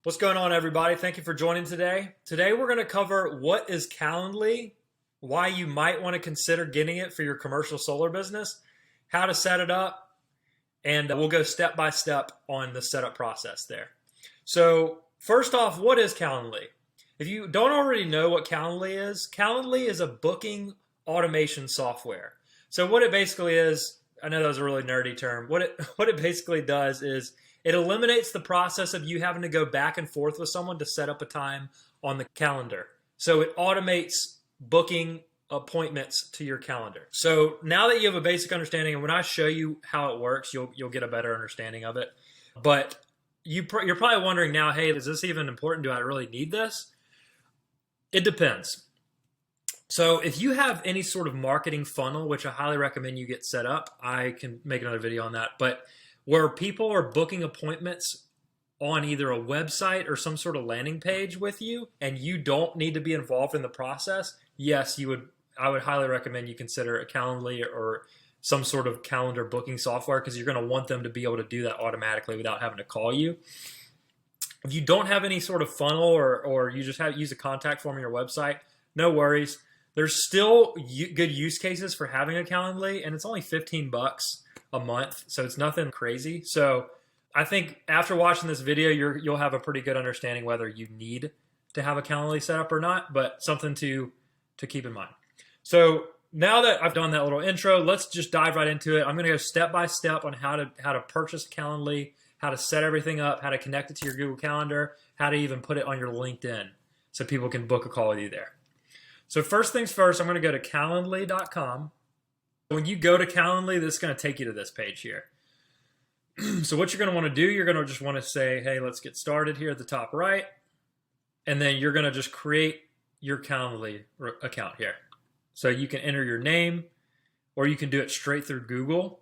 What's going on, everybody? Thank you for joining today. Today, we're going to cover what is Calendly, why you might want to consider getting it for your commercial solar business, how to set it up, and we'll go step by step on the setup process there. So, first off, what is Calendly? If you don't already know what Calendly is a booking automation software. So, what it basically is, I know that was a really nerdy term. What it basically does is it eliminates the process of you having to go back and forth with someone to set up a time on the calendar. So it automates booking appointments to your calendar. So now that you have a basic understanding, and when I show you how it works, you'll get a better understanding of it. But you're probably wondering now, hey, is this even important? Do I really need this? It depends. So if you have any sort of marketing funnel, which I highly recommend you get set up, I can make another video on that. But where people are booking appointments on either a website or some sort of landing page with you, and you don't need to be involved in the process, yes, I would highly recommend you consider a Calendly or some sort of calendar booking software, because you're going to want them to be able to do that automatically without having to call you. If you don't have any sort of funnel or you just use a contact form on your website, no worries. There's still good use cases for having a Calendly, and it's only $15 a month, so it's nothing crazy. So I think after watching this video, you'll have a pretty good understanding whether you need to have a Calendly set up or not, but something to keep in mind. So now that I've done that little intro, let's just dive right into it. I'm going to go step by step on how to purchase Calendly, how to set everything up, how to connect it to your Google Calendar, how to even put it on your LinkedIn so people can book a call with you there. So first things first, I'm going to go to calendly.com. When you go to Calendly, this is going to take you to this page here. So what you're going to want to do, you're going to just want to say, hey, let's get started here at the top right. And then you're going to just create your Calendly account here. So you can enter your name, or you can do it straight through Google.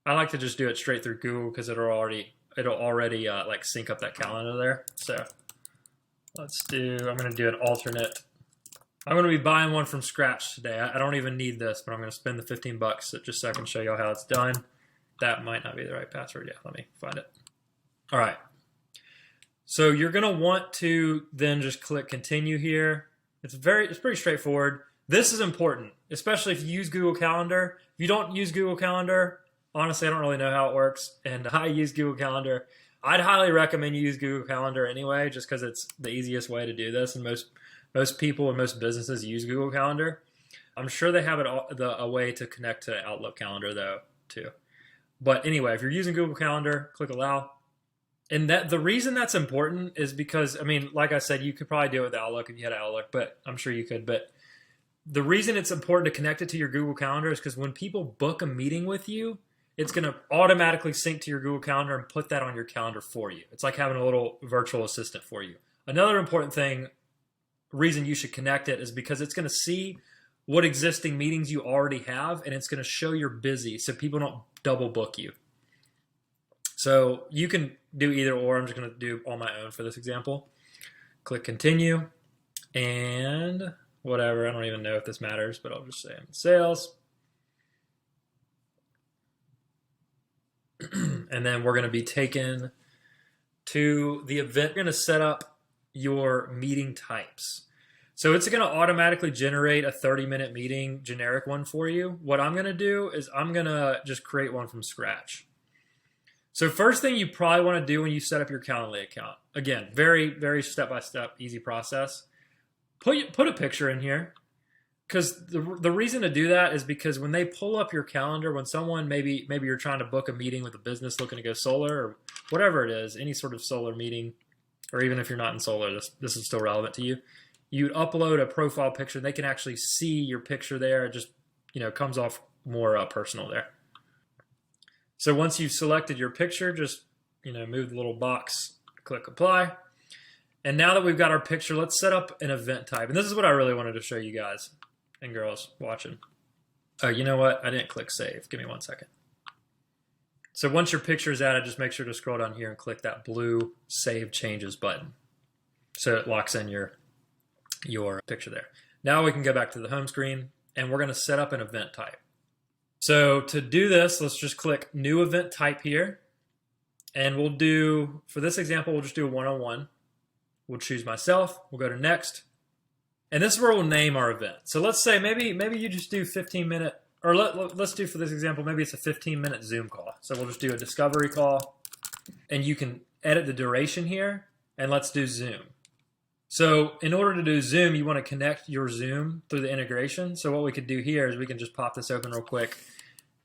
I like to just do it straight through Google because it'll already like sync up that calendar there. So I'm going to do an alternate. I'm going to be buying one from scratch today. I don't even need this, but I'm going to spend the $15 just so I can show you how it's done. That might not be the right password. Yeah, let me find it. All right. So you're going to want to then just click continue here. It's pretty straightforward. This is important, especially if you use Google Calendar. If you don't use Google Calendar, honestly, I don't really know how it works, and I use Google Calendar. I'd highly recommend you use Google Calendar anyway, just because it's the easiest way to do this, and most people and most businesses use Google Calendar. I'm sure they have a way to connect to Outlook Calendar though too. But anyway, if you're using Google Calendar, click allow. And the reason that's important is because, I mean, like I said, you could probably do it with Outlook if you had Outlook, but I'm sure you could. But the reason it's important to connect it to your Google Calendar is because when people book a meeting with you, it's going to automatically sync to your Google Calendar and put that on your calendar for you. It's like having a little virtual assistant for you. Another important reason you should connect it is because it's going to see what existing meetings you already have, and it's going to show you're busy so people don't double book you. So you can do either or. I'm just going to do on my own for this example. Click continue and whatever. I don't even know if this matters, but I'll just say I'm in sales. And then we're going to be taken to the event. We're going to set up your meeting types. So it's going to automatically generate a 30-minute meeting, generic one for you. What I'm going to do is I'm going to just create one from scratch. So first thing you probably want to do when you set up your Calendly account, again, very, very step-by-step, easy process. Put a picture in here, because the reason to do that is because when they pull up your calendar, when someone, maybe you're trying to book a meeting with a business looking to go solar or whatever it is, any sort of solar meeting, or even if you're not in solar, this is still relevant to you. You'd upload a profile picture. They can actually see your picture there. It just, comes off more personal there. So once you've selected your picture, just, move the little box, click apply. And now that we've got our picture, let's set up an event type. And this is what I really wanted to show you guys and girls watching. Oh, you know what? I didn't click save. Give me 1 second. So once your picture is added, just make sure to scroll down here and click that blue Save Changes button. So it locks in your picture there. Now we can go back to the home screen, and we're going to set up an event type. So to do this, let's just click New Event Type here. And we'll do, for this example, we'll just do a one-on-one. We'll choose myself. We'll go to next. And this is where we'll name our event. So let's say maybe you just do 15-minute, or let's do for this example, maybe it's a 15-minute Zoom call. So we'll just do a discovery call. And you can edit the duration here. And let's do Zoom. So in order to do Zoom, you want to connect your Zoom through the integration. So what we could do here is we can just pop this open real quick.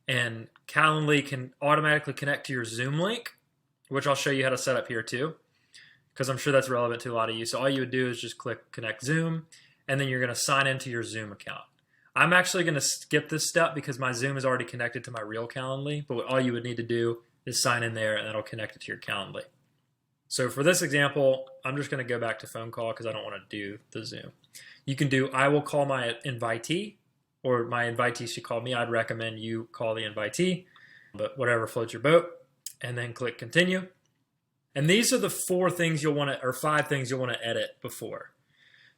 And Calendly can automatically connect to your Zoom link, which I'll show you how to set up here too, because I'm sure that's relevant to a lot of you. So all you would do is just click Connect Zoom, and then you're going to sign into your Zoom account. I'm actually going to skip this step because my Zoom is already connected to my real Calendly, but all you would need to do is sign in there, and that'll connect it to your Calendly. So for this example, I'm just going to go back to phone call because I don't want to do the Zoom. You can do, I will call my invitee, or my invitee should call me. I'd recommend you call the invitee, but whatever floats your boat. And then click continue. And these are the 4 things you'll want to, or 5 things you'll want to edit before.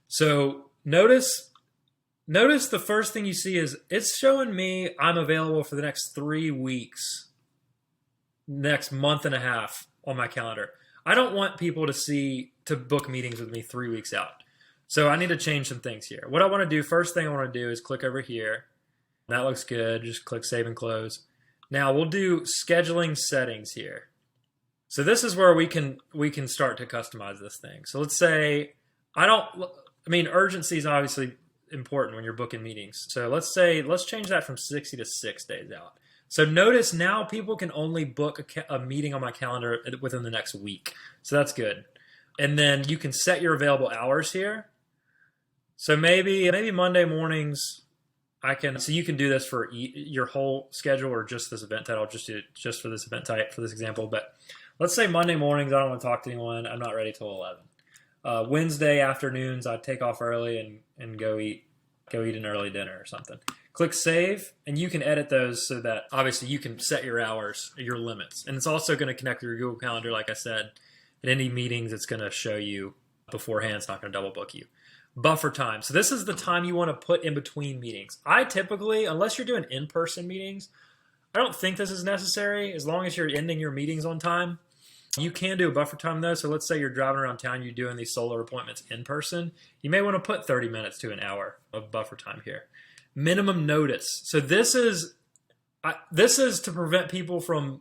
So notice the first thing you see is it's showing me I'm available for the next 3 weeks, next month and a half on my calendar. I don't want people to book meetings with me 3 weeks out. So I need to change some things here. What I want to do, first thing I want to do is click over here. That looks good. Just click save and close. Now we'll do scheduling settings here. So this is where we can start to customize this thing. So let's say urgency is obviously important when you're booking meetings. So let's change that from 60 to 6 days out. So notice now people can only book a meeting on my calendar within the next week. So that's good. And then you can set your available hours here. So maybe Monday mornings, so you can do this for your whole schedule or just this event type. I'll just do it just for this event type for this example. But let's say Monday mornings, I don't want to talk to anyone. I'm not ready till 11. Wednesday afternoons, I'd take off early and go eat an early dinner or something. Click save, and you can edit those so that obviously you can set your hours, your limits. And it's also going to connect to your Google Calendar, like I said. In any meetings, it's going to show you beforehand. It's not going to double book you. Buffer time. So this is the time you want to put in between meetings. I typically, unless you're doing in-person meetings, I don't think this is necessary as long as you're ending your meetings on time. You can do a buffer time though. So let's say you're driving around town, you're doing these solar appointments in person. You may want to put 30 minutes to an hour of buffer time here. Minimum notice. So this is to prevent people from,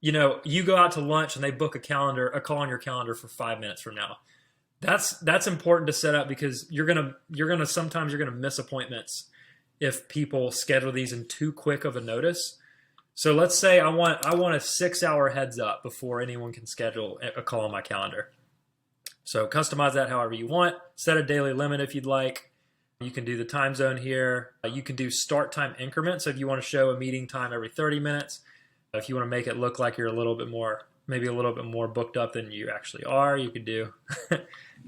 you go out to lunch and they book a call on your calendar for 5 minutes from now. That's important to set up because sometimes you're gonna miss appointments if people schedule these in too quick of a notice. So let's say I want a 6-hour heads up before anyone can schedule a call on my calendar. So customize that however you want. Set a daily limit if you'd like. You can do the time zone here. You can do start time increments. So if you want to show a meeting time every 30 minutes, if you want to make it look like you're maybe a little bit more booked up than you actually are, you could do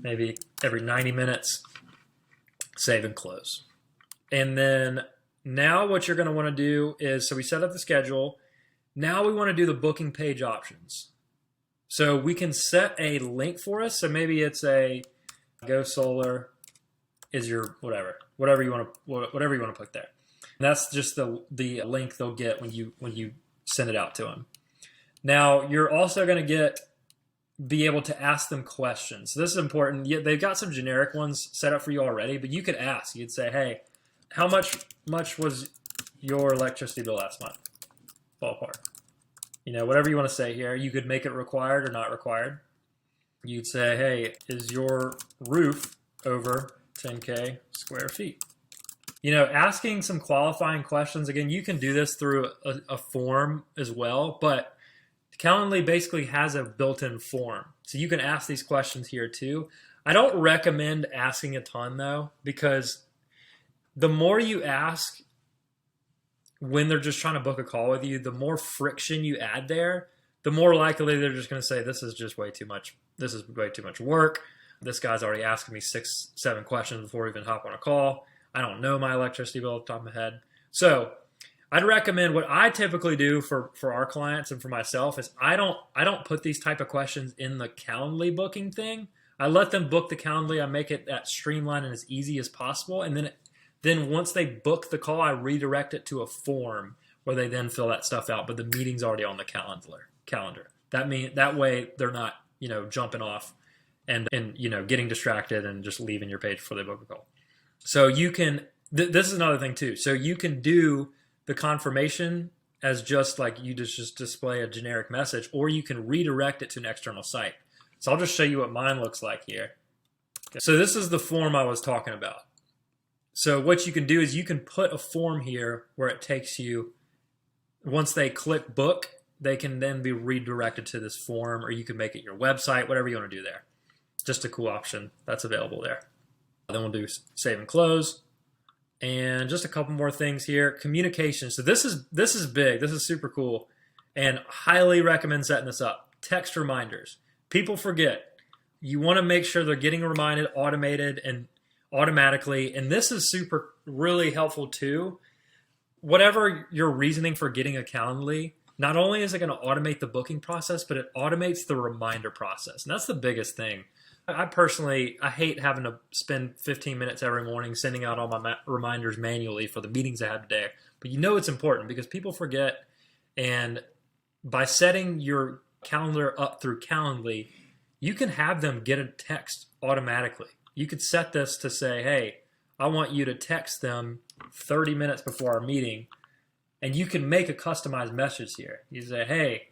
maybe every 90 minutes, save and close. And then now what you're going to want to do is, so we set up the schedule. Now we want to do the booking page options. So we can set a link for us. So maybe it's a Go Solar is your whatever you want to put there. And that's just the link they'll get when you send it out to them. Now you're also going to be able to ask them questions. So this is important. They've got some generic ones set up for you already, but you could ask. You'd say, hey, how much was your electricity bill last month? Ballpark. Whatever you want to say here. You could make it required or not required. You'd say, hey, is your roof over 10K square feet? Asking some qualifying questions. Again, you can do this through a form as well, but Calendly basically has a built-in form. So you can ask these questions here too. I don't recommend asking a ton though, because the more you ask when they're just trying to book a call with you, the more friction you add there, the more likely they're just going to say, this is just way too much. This is way too much work. This guy's already asking me 6-7 questions before we even hop on a call. I don't know my electricity bill off the top of my head. So I'd recommend, what I typically do for our clients and for myself is I don't put these type of questions in the Calendly booking thing. I let them book the Calendly. I make it that streamlined and as easy as possible. And then once they book the call, I redirect it to a form where they then fill that stuff out. But the meeting's already on the calendar. That way they're not, jumping off and getting distracted and just leaving your page before they book a call. So you can, this is another thing too. So you can do the confirmation as just like you just display a generic message, or you can redirect it to an external site. So I'll just show you what mine looks like here. So this is the form I was talking about. So what you can do is you can put a form here where it takes you, once they click book, they can then be redirected to this form, or you can make it your website, whatever you want to do there. Just a cool option that's available there. Then we'll do save and close. And just a couple more things here. Communication. So this is big. This is super cool, and highly recommend setting this up. Text reminders. People forget. You want to make sure they're getting reminded, automated, and automatically. And this is really helpful too. Whatever your reasoning for getting a Calendly, not only is it going to automate the booking process, but it automates the reminder process. And that's the biggest thing. I hate having to spend 15 minutes every morning sending out all my reminders manually for the meetings I had today. But it's important because people forget. And by setting your calendar up through Calendly, you can have them get a text automatically. You could set this to say, hey, I want you to text them 30 minutes before our meeting. And you can make a customized message here. You say, hey,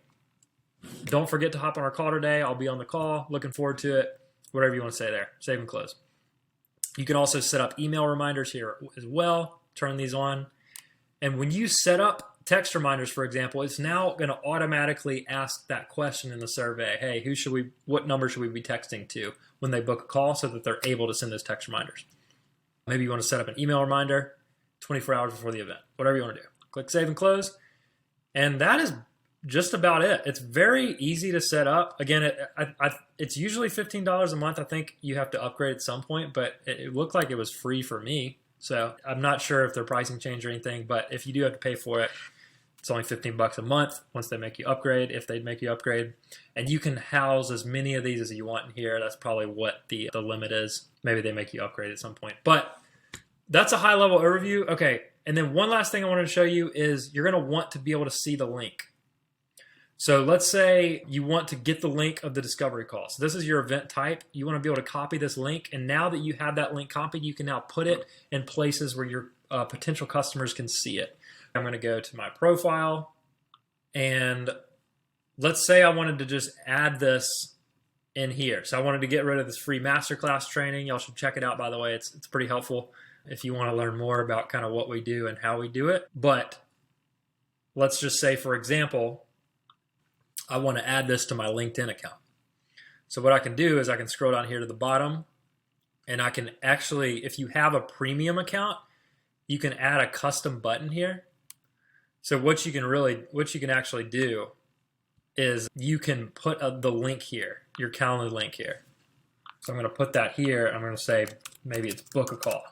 don't forget to hop on our call today. I'll be on the call. Looking forward to it. Whatever you want to say there. Save and close. You can also set up email reminders here as well. Turn these on. And when you set up text reminders, for example, it's now going to automatically ask that question in the survey. Hey, what number should we be texting to when they book a call, so that they're able to send those text reminders? Maybe you want to set up an email reminder 24 hours before the event. Whatever you want to do. Click save and close. And that is just about it. It's very easy to set up. Again, it's usually $15 a month. I think you have to upgrade at some point, but it looked like it was free for me. So I'm not sure if their pricing changed or anything, but if you do have to pay for it, it's only $15 a month once they make you upgrade, if they make you upgrade. And you can house as many of these as you want in here. That's probably what the limit is. Maybe they make you upgrade at some point. But that's a high-level overview. Okay, and then one last thing I wanted to show you is you're going to want to be able to see the link. So let's say you want to get the link of the discovery call. So this is your event type. You want to be able to copy this link. And now that you have that link copied, you can now put it in places where your potential customers can see it. I'm going to go to my profile. And let's say I wanted to just add this in here. So I wanted to get rid of this free Masterclass training. Y'all should check it out, by the way. It's pretty helpful if you want to learn more about kind of what we do and how we do it. But let's just say, for example, I want to add this to my LinkedIn account. So what I can do is I can scroll down here to the bottom, and I can actually, if you have a premium account, you can add a custom button here. So what you can actually do is you can put the link here, your Calendly link here. So I'm going to put that here. I'm going to say maybe it's book a call.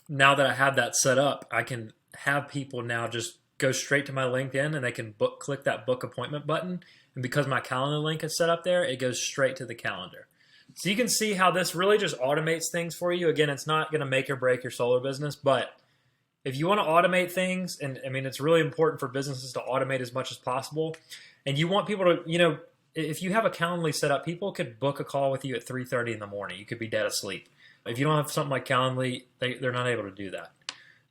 Now that I have that set up, I can have people now just go straight to my LinkedIn, and they can click that book appointment button. And because my calendar link is set up there, it goes straight to the calendar. So you can see how this really just automates things for you. Again, it's not going to make or break your solar business, but if you want to automate things, and I mean, it's really important for businesses to automate as much as possible. And you want people to, if you have a Calendly set up, people could book a call with you at 3:30 in the morning. You could be dead asleep. If you don't have something like Calendly, they're not able to do that.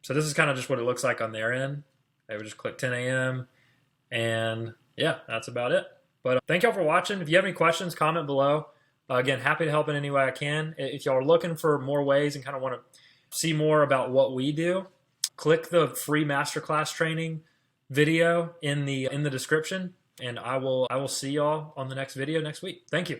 So this is kind of just what it looks like on their end. They would just click 10 a.m. And yeah, that's about it. But thank y'all for watching. If you have any questions, comment below. Again, happy to help in any way I can. If y'all are looking for more ways and kind of want to see more about what we do, click the free Masterclass training video in the description, and I will see y'all on the next video next week. Thank you.